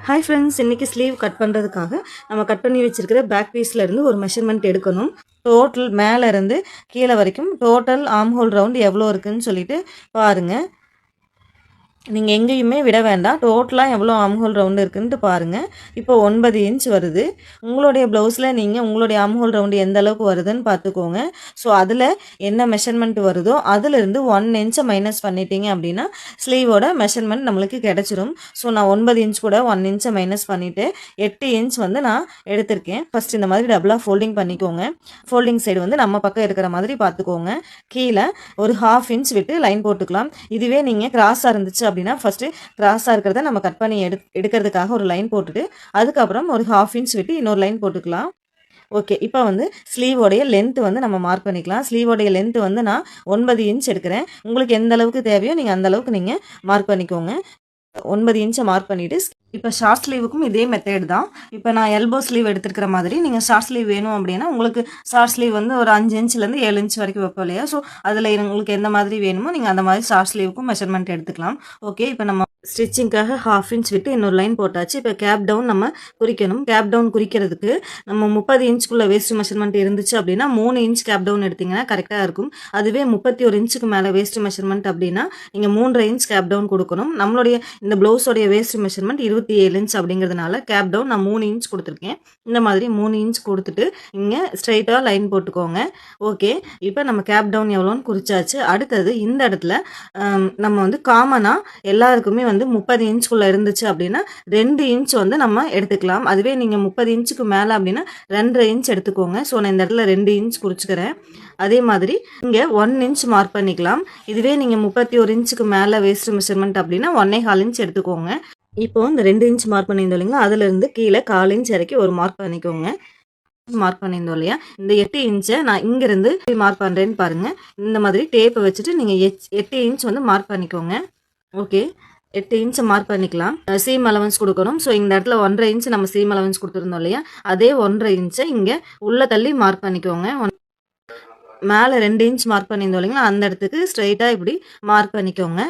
Hi friends, இன்றைக்கி sleeve cut பண்ணுறதுக்காக நம்ம கட் பண்ணி வச்சுருக்கிற பேக் பீஸ்லேருந்து ஒரு மெஷர்மெண்ட் எடுக்கணும். டோட்டல் மேலே இருந்து கீழே வரைக்கும் டோட்டல் ஆர்ம் ஹோல் ரவுண்ட் எவ்வளோ இருக்குதுன்னு சொல்லிட்டு பாருங்கள். நீங்கள் எங்கேயுமே விட வேண்டாம். டோட்டலாக எவ்வளோ ஆர்ம் ஹோல் ரவுண்டு இருக்குதுன்ட்டு பாருங்கள். இப்போ 9 இன்ச் வருது. உங்களுடைய ப்ளவுஸில் நீங்கள் உங்களுடைய ஆர்ம் ஹோல் ரவுண்டு எந்த அளவுக்கு வருதுன்னு பார்த்துக்கோங்க. ஸோ அதில் என்ன மெஷர்மெண்ட் வருதோ அதிலிருந்து 1 இன்ச்சை மைனஸ் பண்ணிட்டீங்க அப்படின்னா ஸ்லீவோட மெஷர்மெண்ட் நம்மளுக்கு கிடச்சிரும். ஸோ நான் 9 இன்ச் கூட 1 இன்ச்சை மைனஸ் பண்ணிவிட்டு 8 இன்ச் வந்து நான் எடுத்திருக்கேன். ஃபஸ்ட் இந்த மாதிரி டபுளாக ஃபோல்டிங் பண்ணிக்கோங்க. ஃபோல்டிங் சைடு வந்து நம்ம பக்கம் இருக்கிற மாதிரி பார்த்துக்கோங்க. கீழே ஒரு 1/2 இன்ச் விட்டு லைன் போட்டுக்கலாம். இதுவே நீங்கள் கிராஸாக இருந்துச்சு அப்படின்னா ஃபஸ்ட்டு கிராஸாக இருக்கிறத நம்ம கட் பண்ணி எடுக்கிறதுக்காக ஒரு லைன் போட்டுட்டு அதுக்கப்புறம் ஒரு 1/2 இன்ச் விட்டு இன்னொரு லைன் போட்டுக்கலாம். ஓகே, இப்போ வந்து ஸ்லீவோடைய லென்த்து வந்து நம்ம மார்க் பண்ணிக்கலாம். ஸ்லீவோடைய லென்த்து வந்து நான் 9 இன்ச் எடுக்கிறேன். உங்களுக்கு எந்த அளவுக்கு தேவையோ நீங்கள் அந்த அளவுக்கு நீங்கள் மார்க் பண்ணிக்கோங்க. 9 இன்ச்சை மார்க் பண்ணிவிட்டு இப்போ ஷார்ட் ஸ்லீவுக்கும் இதே மெத்தட் தான். இப்போ நான் எல்போ ஸ்லீவ் எடுத்துருக்கிற மாதிரி நீங்கள் ஷார்ட் ஸ்லீவ் வேணும் அப்படின்னா உங்களுக்கு ஷார்ட் ஸ்லீவ் வந்து ஒரு 5 இன்ச்லேருந்து 7 இன்ச் வரைக்கும் வைப்போம் இல்லையா? ஸோ அதில் உங்களுக்கு எந்த மாதிரி வேணுமோ நீங்கள் அந்த மாதிரி ஷார்ட் ஸ்லீவுக்கும் மெஷர்மெண்ட் எடுத்துக்கலாம். ஓகே, இப்போ நம்ம ஸ்டிச்சிங்காக 1/2 இன்ச் விட்டு இன்னொரு லைன் போட்டாச்சு. இப்போ கேப் டவுன் நம்ம குறிக்கணும். கேப் டவுன் குறிக்கிறதுக்கு நம்ம 30 இன்ச்சுக்குள்ளே வேஸ்ட் மெஷர்மெண்ட் இருந்துச்சு அப்படின்னா 3 இன்ச் கேப் டவுன் எடுத்திங்கன்னா கரெக்டாக இருக்கும். அதுவே 31 இன்ச்சுக்கு மேலே வேஸ்ட் மெஷர்மெண்ட் அப்படின்னா நீங்கள் 3.5 இன்ச் கேப் டவுன் கொடுக்கணும். நம்மளுடைய இந்த ப்ளவுஸோடைய வேஸ்ட் மெஷர்மெண்ட் 27 இன்ச் அப்படிங்கிறதுனால கேப் டவுன் நான் 3 இன்ச் கொடுத்துருக்கேன். இந்த மாதிரி 3 இன்ச் கொடுத்துட்டு இங்கே ஸ்ட்ரைட்டாக லைன் போட்டுக்கோங்க. ஓகே, இப்போ நம்ம கேப் டவுன் எவ்வளோன்னு குறிச்சாச்சு. அடுத்தது இந்த இடத்துல நம்ம வந்து காமனாக எல்லாருக்குமே வந்து 30 இன்ச்சுக்குள்ளே இருந்துச்சு அப்படின்னா 2 இன்ச் வந்து நம்ம எடுத்துக்கலாம். அதுவே நீங்கள் 30 இன்ச்சுக்கு மேலே அப்படின்னா 2.5 இன்ச் எடுத்துக்கோங்க. ஸோ நான் இந்த இடத்துல 2 இன்ச் குறிச்சிக்கிறேன். அதே மாதிரி இங்கே 1 இன்ச் மார்க் பண்ணிக்கலாம். இதுவே நீங்கள் 31 இன்ச்சுக்கு மேலே வேஸ்ட் மெஷர்மெண்ட் அப்படின்னா 1.25 இன்ச் எடுத்துக்கோங்க. இப்போ இந்த 2 இன்ச் மார்க் பண்ணியிருந்தோம் இல்லைங்களா, அதிலிருந்து கீழே 1/4 இன்ச் இறக்கி ஒரு மார்க் பண்ணிக்கோங்க. மார்க் பண்ணியிருந்தோம் இல்லையா, இந்த 8 இன்ச்சை நான் இங்கேருந்து மார்க் பண்ணுறேன்னு பாருங்கள். இந்த மாதிரி டேப்பை வச்சுட்டு நீங்கள் 8 இன்ச் வந்து மார்க் பண்ணிக்கோங்க. ஓகே, 8 இன்ச்சை மார்க் பண்ணிக்கலாம். சீம் அலவன்ஸ் கொடுக்கணும். ஸோ இந்த இடத்துல 1.5 இன்ச் நம்ம சீம் அலவன்ஸ் கொடுத்துருந்தோம் இல்லையா, அதே 1.5 இன்ச்சை இங்கே உள்ளே தள்ளி மார்க் பண்ணிக்கோங்க. மேலே 2 இன்ச் மார்க் பண்ணியிருந்தோம் இல்லைங்களா, அந்த இடத்துக்கு ஸ்ட்ரைட்டாக இப்படி மார்க் பண்ணிக்கோங்க.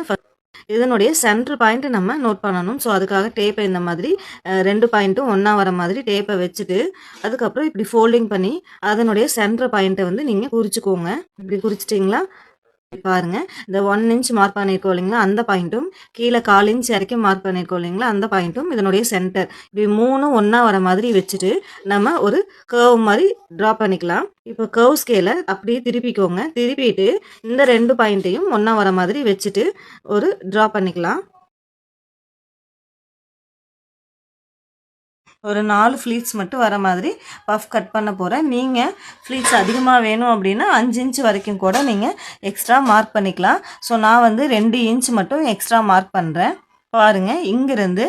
இதனுடைய சென்டர் பாயிண்ட் நம்ம நோட் பண்ணணும். ஸோ அதுக்காக டேப்பை இந்த மாதிரி 2 பாயிண்ட்டும் ஒன்றா வர மாதிரி டேப்பை வச்சுட்டு அதுக்கப்புறம் இப்படி ஃபோல்டிங் பண்ணி அதனுடைய சென்டர் பாயிண்ட்டை வந்து நீங்கள் குறிச்சிக்கோங்க. இப்படி குறிச்சிட்டிங்களா பாருங்க, இந்த 1 இன்ச் மார்க் பண்ணியிருக்கோம் இல்லைங்களா, அந்த பாயிண்ட்டும் கீழே 1/4 இன்ச் வரைக்கும் மார்க் பண்ணியிருக்கோம் இல்லைங்களா, அந்த பாயிண்ட்டும் இதனுடைய சென்டர் இப்படி 3 ஒன்றா வர மாதிரி வச்சுட்டு நம்ம ஒரு கர்வ் மாதிரி ட்ரா பண்ணிக்கலாம். இப்போ கர்வ் ஸ்கேலை அப்படியே திருப்பிக்கோங்க. திருப்பிட்டு இந்த 2 பாயிண்ட்டையும் ஒன்றா வர மாதிரி வச்சுட்டு ஒரு ட்ரா பண்ணிக்கலாம். ஒரு 4 ஃப்ளீட்ஸ் மட்டும் வர மாதிரி பஃப் கட் பண்ண போகிறேன். நீங்கள் ஃப்ளீட்ஸ் அதிகமாக வேணும் அப்படின்னா 5 இன்ச் வரைக்கும் கூட நீங்கள் எக்ஸ்ட்ரா மார்க் பண்ணிக்கலாம். ஸோ நான் வந்து 2 இன்ச் மட்டும் எக்ஸ்ட்ரா மார்க் பண்ணுறேன். பாருங்கள், இங்கிருந்து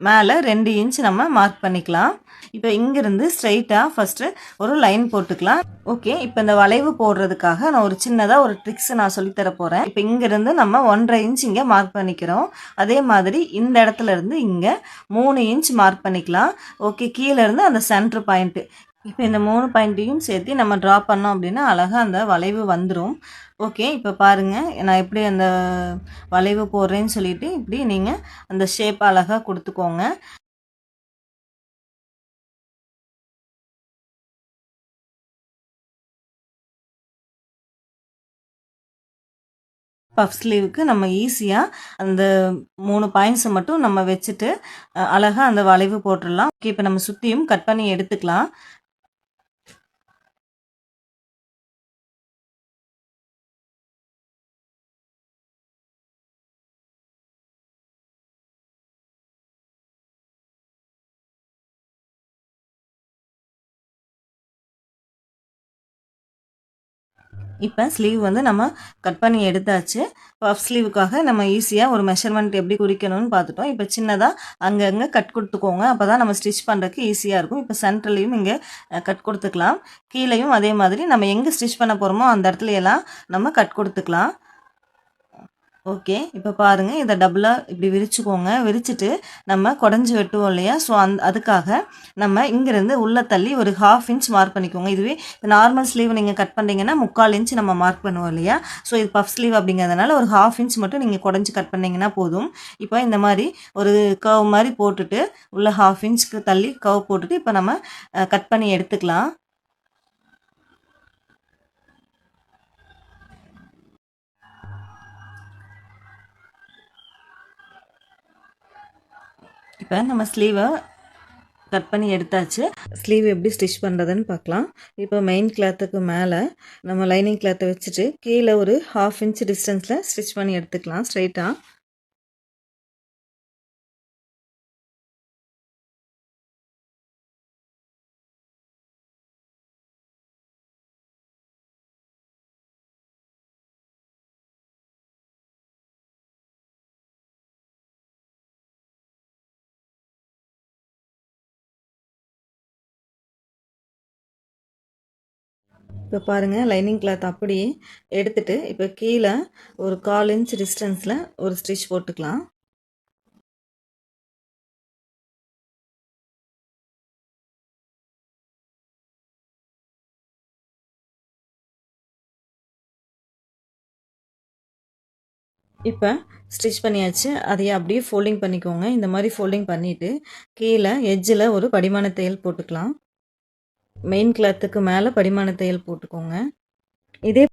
மேலே 2 இன்ச் நம்ம மார்க் பண்ணிக்கலாம். இப்போ இங்கிருந்து ஸ்ட்ரைட்டாக ஃபஸ்ட்டு ஒரு லைன் போட்டுக்கலாம். ஓகே, இப்போ இந்த வளைவு போடுறதுக்காக நான் ஒரு சின்னதாக ஒரு ட்ரிக்ஸ் நான் சொல்லித்தர போகிறேன். இப்போ இங்கேருந்து நம்ம 1.5 இன்ச் இங்கே மார்க் பண்ணிக்கிறோம். அதே மாதிரி இந்த இடத்துல இருந்து இங்கே 3 இன்ச் மார்க் பண்ணிக்கலாம். ஓகே, கீழே இருந்து அந்த சென்டர் பாயிண்ட்டு இப்போ இந்த 3 பாயிண்ட்டையும் சேர்த்து நம்ம ட்ரா பண்ணோம் அப்படின்னா அழகாக அந்த வளைவு வந்துடும். ஓகே, இப்போ பாருங்கள் நான் எப்படி அந்த வளைவு போடுறேன்னு சொல்லிட்டு இப்படி நீங்கள் அந்த ஷேப் அழகாக கொடுத்துக்கோங்க. பஃப் ஸ்லீவுக்கு நம்ம ஈஸியாக அந்த 3 பாயிண்ட்ஸை மட்டும் நம்ம வச்சுட்டு அழகாக அந்த வளைவு போட்டுடலாம். ஓகே, இப்போ நம்ம சுற்றியும் கட் பண்ணி எடுத்துக்கலாம். இப்போ ஸ்லீவ் வந்து நம்ம கட் பண்ணி எடுத்தாச்சு. பஃப் ஸ்லீவுக்காக நம்ம ஈஸியாக ஒரு மெஷர்மெண்ட் எப்படி குறிக்கணும்னு பார்த்துட்டோம். இப்போ சின்னதாக அங்கங்கே கட் கொடுத்துக்கோங்க. அப்போ தான் நம்ம ஸ்டிச் பண்ணுறதுக்கு ஈஸியாக இருக்கும். இப்போ சென்டர்லேயும் இங்கே கட் கொடுத்துக்கலாம். கீழேயும் அதே மாதிரி நம்ம எங்கே ஸ்டிச் பண்ண போகிறோமோ அந்த இடத்துல எல்லாம் நம்ம கட் கொடுத்துக்கலாம். ஓகே. இப்ப பாருங்க, இத டபுளா இப்படி விரிச்சுக்கோங்க. விரிச்சுட்டு நம்ம குடஞ்சு வெட்டுவோம் இல்லையா? ஸோ அதுக்காக நம்ம இங்கிருந்து உள்ள தள்ளி ஒரு 1/2 இன்ச் மார்க் பண்ணிக்கோங்க. இதுவே நார்மல் ஸ்லீவ் நீங்க கட் பண்றீங்கன்னா 3/4 இன்ச் நம்ம மார்க் பண்ணுவோம் இல்லையா? ஸோ இது பஃப் ஸ்லீவ் அப்படிங்கிறதுனால ஒரு 1/2 இன்ச் மட்டும் நீங்க குடஞ்சு கட் பண்ணீங்கன்னா போதும். இப்போ இந்த மாரி ஒரு கர்வ் மாரி போட்டுட்டு, உள்ள 1/2 இன்ச்க்கு தள்ளி கர்வ் போட்டுட்டு, இப்ப நம்ம கட் பண்ணி எடுத்துக்கலாம். இப்ப நம்ம ஸ்லீவ கட் பண்ணி எடுத்தாச்சு. ஸ்லீவ் எப்படி ஸ்டிச் பண்ணுறதுன்னு பார்க்கலாம். இப்போ மெயின் கிளாத்துக்கு மேலே நம்ம லைனிங் கிளாத்தை வச்சுட்டு கீழே ஒரு 1/2 இன்ச் டிஸ்டன்ஸில் ஸ்டிச் பண்ணி எடுத்துக்கலாம் ஸ்ட்ரைட்டாக. இப்போ பாருங்கள், லைனிங் கிளாத் அப்படியே எடுத்துட்டு இப்போ கீழே ஒரு 1/4 இன்ச் டிஸ்டன்ஸில் ஒரு ஸ்டிச் போட்டுக்கலாம். இப்போ ஸ்டிச் பண்ணியாச்சு. அதையே அப்படியே ஃபோல்டிங் பண்ணிக்கோங்க. இந்த மாதிரி ஃபோல்டிங் பண்ணிவிட்டு கீழே எட்ஜில் ஒரு படிமான தையல் போட்டுக்கலாம். மெயின் கிளாத்துக்கு மேலே படிமான தையல் போட்டுக்கோங்க. இதே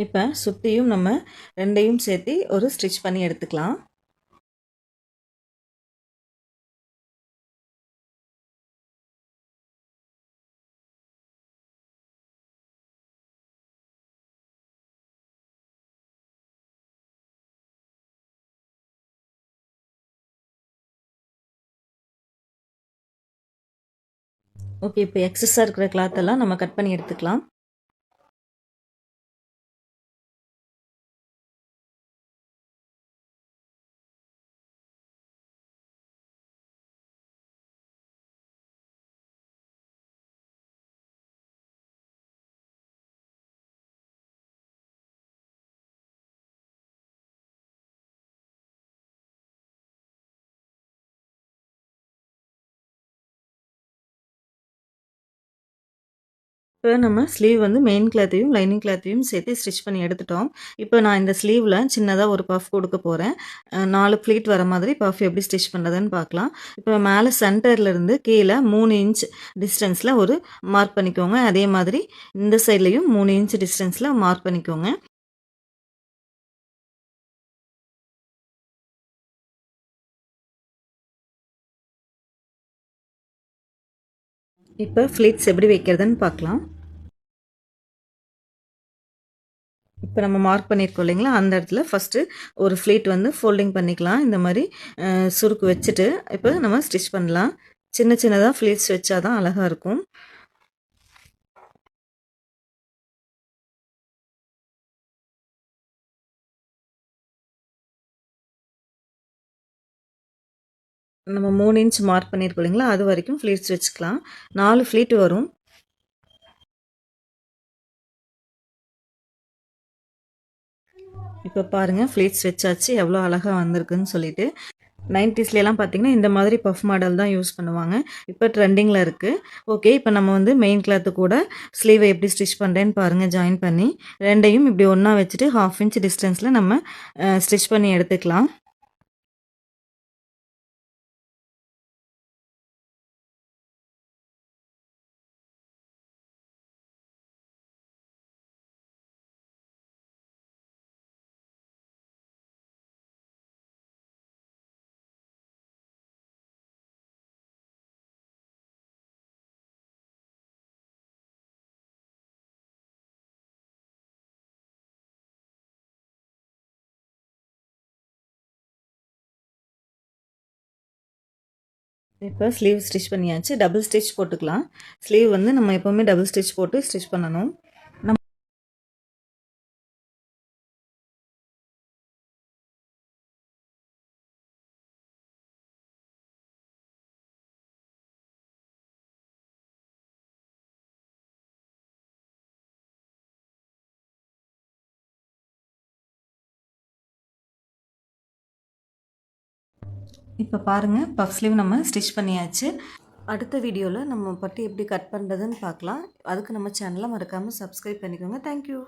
இப்போ சுற்றியும் நம்ம ரெண்டையும் சேர்த்து ஒரு ஸ்டிச் பண்ணி எடுத்துக்கலாம். ஓகே, இப்போ எக்ஸஸாக இருக்கிற கிளாத்தெல்லாம் நம்ம கட் பண்ணி எடுத்துக்கலாம். இப்போ நம்ம ஸ்லீவ் வந்து மெயின் கிளாத்தையும் லைனிங் கிளாத்தையும் சேர்த்து ஸ்டிச் பண்ணி எடுத்துட்டோம். இப்போ நான் இந்த ஸ்லீவில் சின்னதாக ஒரு பஃப் கொடுக்க போகிறேன். 4 ப்ளீட் வர மாதிரி பஃப் எப்படி ஸ்டிச் பண்ணுறதுன்னு பார்க்கலாம். இப்போ மேலே சென்டர்லேருந்து கீழே 3 இன்ச் டிஸ்டன்ஸில் ஒரு மார்க் பண்ணிக்கோங்க. அதே மாதிரி இந்த சைட்லேயும் 3 இன்ச் டிஸ்டன்ஸில் மார்க் பண்ணிக்கோங்க. இப்போ ஃப்ளீட்ஸ் எப்படி வைக்கிறதுன்னு பார்க்கலாம். இப்போ நம்ம மார்க் பண்ணியிருக்கோம் இல்லைங்களா, அந்த இடத்துல ஃபஸ்ட்டு ஒரு ஃப்ளீட் வந்து ஃபோல்டிங் பண்ணிக்கலாம். இந்த மாதிரி சுருக்கு வச்சுட்டு இப்போ நம்ம ஸ்டிச் பண்ணலாம். சின்ன சின்னதாக ஃப்ளீட்ஸ் வச்சா தான் அழகாக இருக்கும். நம்ம 3 இன்ச் மார்க் பண்ணியிருக்கோம் இல்லைங்களா, அது வரைக்கும் ஃப்ளீட்ஸ் வச்சுக்கலாம். 4 ஃப்ளீட் வரும். இப்போ பாருங்கள், ஃப்ளீட்ஸ் வச்சாச்சு எவ்வளோ அழகாக வந்திருக்குன்னு சொல்லிட்டு. 90ஸ்லாம் பார்த்தீங்கன்னா இந்த மாதிரி பஃப் மாடல் தான் யூஸ் பண்ணுவாங்க. இப்போ ட்ரெண்டிங்கில் இருக்குது. ஓகே, இப்போ நம்ம வந்து மெயின் கிளாத்து கூட ஸ்லீவை எப்படி ஸ்டிச் பண்ணுறேன்னு பாருங்கள். ஜாயின் பண்ணி ரெண்டையும் இப்படி ஒன்றா வச்சுட்டு 1/2 இன்ச் டிஸ்டன்ஸில் நம்ம ஸ்டிச் பண்ணி எடுத்துக்கலாம். இப்போ ஸ்லீவ் ஸ்டிச் பண்ணியாச்சு. டபுள் ஸ்டிச் போட்டுக்கலாம். ஸ்லீவ் வந்து நம்ம எப்போவுமே டபுள் ஸ்டிச் போட்டு ஸ்டிச் பண்ணணும். இப்போ பாருங்கள், பஃப் ஸ்லீவ் நம்ம ஸ்டிச் பண்ணியாச்சு. அடுத்த வீடியோவில் நம்ம பட்டி எப்படி கட் பண்ணுறதுன்னு பார்க்கலாம். அதுக்கு நம்ம சேனலை மறக்காமல் சப்ஸ்கிரைப் பண்ணிக்கோங்க. தேங்க்யூ.